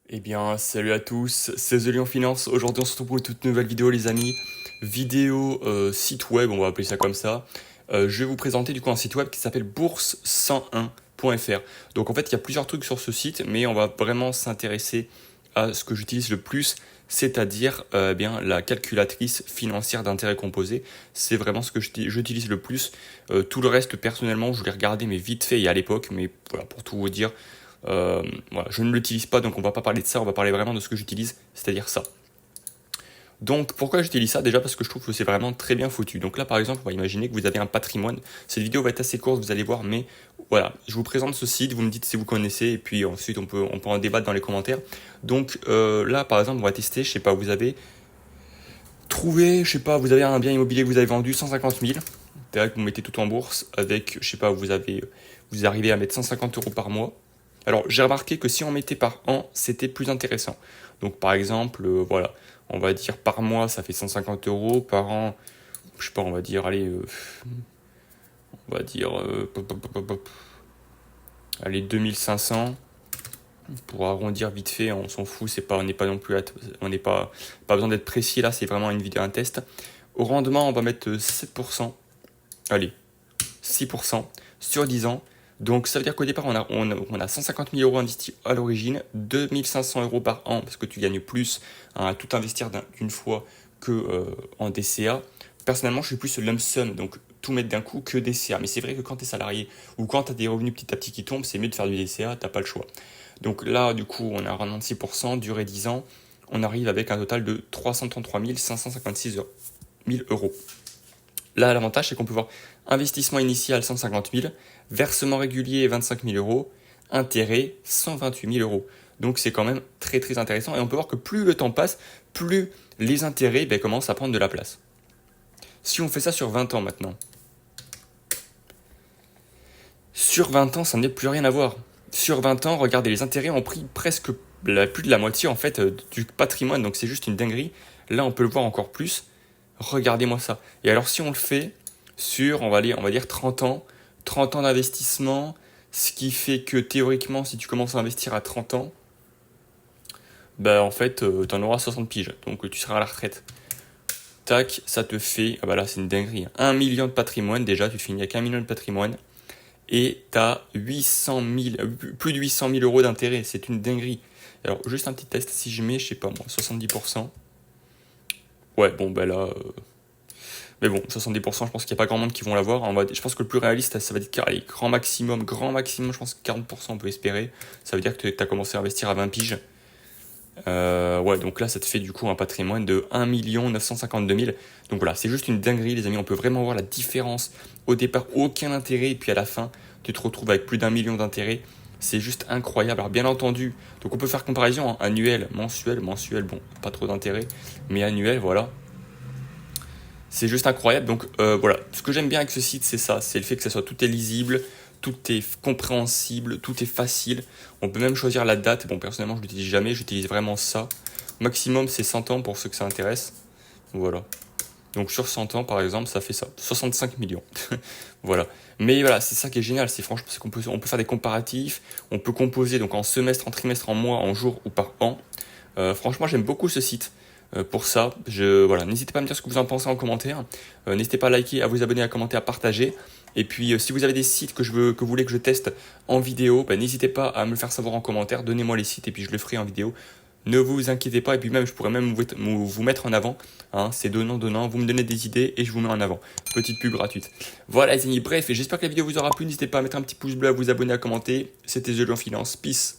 Eh bien, salut à tous, c'est The Lion Finance. Aujourd'hui, on se retrouve pour une toute nouvelle vidéo, les amis. Vidéo site web, on va appeler ça comme ça. Je vais vous présenter du coup un site web qui s'appelle bourse101.fr. Donc en fait, il y a plusieurs trucs sur ce site, mais on va vraiment s'intéresser à ce que j'utilise le plus, c'est-à-dire bien la calculatrice financière d'intérêt composé. C'est vraiment ce que j'utilise le plus. Tout le reste, personnellement, je l'ai regardé, mais vite fait et à l'époque. Mais voilà, pour tout vous dire, voilà, je ne l'utilise pas, donc on va pas parler de ça, on va parler vraiment de ce que j'utilise, c'est-à-dire ça. Donc pourquoi j'utilise ça? Déjà parce que je trouve que c'est vraiment très bien foutu. Donc là par exemple, on va imaginer que vous avez un patrimoine. Cette vidéo va être assez courte, vous allez voir, mais voilà, je vous présente ce site, vous me dites si vous connaissez, et puis ensuite on peut en débattre dans les commentaires. Donc là par exemple, on va tester, je sais pas, vous avez trouvé, je sais pas, vous avez un bien immobilier que vous avez vendu 150 000. C'est-à-dire que vous mettez tout en bourse avec, je sais pas, vous arrivez à mettre 150 euros par mois. Alors, j'ai remarqué que si on mettait par an, c'était plus intéressant. Donc, par exemple, voilà, on va dire par mois, ça fait 150 euros. Par an, je sais pas, on va dire, allez, on va dire, allez, 2500. Pour arrondir vite fait, on s'en fout, on n'est pas non plus, on n'est pas besoin d'être précis là, c'est vraiment une vidéo, un test. Au rendement, on va mettre 7%. Allez, 6% sur 10 ans. Donc ça veut dire qu'au départ, on a 150 000 euros investis à l'origine, 2500 euros par an, parce que tu gagnes plus à tout investir d'une fois que en DCA. Personnellement, je suis plus lump sum, donc tout mettre d'un coup que DCA. Mais c'est vrai que quand tu es salarié ou quand tu as des revenus petit à petit qui tombent, c'est mieux de faire du DCA, t'as pas le choix. Donc là, du coup, on a un rendement de 6%, durée 10 ans, on arrive avec un total de 333 556 000 euros. Là, l'avantage, c'est qu'on peut voir investissement initial 150 000, versement régulier 25 000 euros, intérêt 128 000 euros. Donc c'est quand même très très intéressant et on peut voir que plus le temps passe, plus les intérêts commencent à prendre de la place. Si on fait ça sur 20 ans maintenant, sur 20 ans, ça n'est plus rien à voir. Sur 20 ans, regardez, les intérêts ont pris presque plus de la moitié en fait du patrimoine, donc c'est juste une dinguerie. Là, on peut le voir encore plus. Regardez-moi ça. Et alors si on le fait sur, on va dire 30 ans d'investissement, ce qui fait que théoriquement, si tu commences à investir à 30 ans, bah en fait, tu en auras 60 piges, donc tu seras à la retraite. Tac, ça te fait, ah bah là c'est une dinguerie, 1 million de patrimoine, déjà tu finis avec 1 million de patrimoine, et tu as 800 000, plus de 800 000 euros d'intérêt, c'est une dinguerie. Alors juste un petit test, si je mets, je sais pas moi, 70%, ouais bon bah là... Mais bon, 70%, je pense qu'il n'y a pas grand monde qui vont l'avoir. Je pense que le plus réaliste, ça va être allez, grand maximum, je pense que 40% on peut espérer. Ça veut dire que tu as commencé à investir à 20 piges. Ouais, donc là, ça te fait du coup un patrimoine de 1 952 000. Donc voilà, c'est juste une dinguerie, les amis. On peut vraiment voir la différence. Au départ, aucun intérêt, et puis à la fin, tu te retrouves avec plus d'1 million d'intérêts. C'est juste incroyable. Alors bien entendu, donc on peut faire comparaison, hein, annuel, mensuel, bon, pas trop d'intérêt, mais annuel, voilà. C'est juste incroyable. Donc voilà, ce que j'aime bien avec ce site, c'est ça, c'est le fait que ça soit tout est lisible, tout est compréhensible, tout est facile. On peut même choisir la date. Bon, personnellement, je l'utilise jamais, j'utilise vraiment ça. Maximum, c'est 100 ans pour ceux que ça intéresse. Voilà. Donc sur 100 ans, par exemple, ça fait ça, 65 millions. Voilà. Mais voilà, c'est ça qui est génial, c'est franchement parce on peut faire des comparatifs, on peut composer donc en semestre, en trimestre, en mois, en jours ou par an. Franchement, j'aime beaucoup ce site. Pour ça, voilà, n'hésitez pas à me dire ce que vous en pensez en commentaire. N'hésitez pas à liker, à vous abonner, à commenter, à partager. Et puis, si vous avez des sites que vous voulez que je teste en vidéo, n'hésitez pas à me le faire savoir en commentaire. Donnez-moi les sites et puis je le ferai en vidéo. Ne vous inquiétez pas. Et puis même, je pourrais même vous mettre en avant. Hein, c'est donnant. Vous me donnez des idées et je vous mets en avant. Petite pub gratuite. Voilà les amis. Bref, et j'espère que la vidéo vous aura plu. N'hésitez pas à mettre un petit pouce bleu, à vous abonner, à commenter. C'était The Lion Finance. Peace.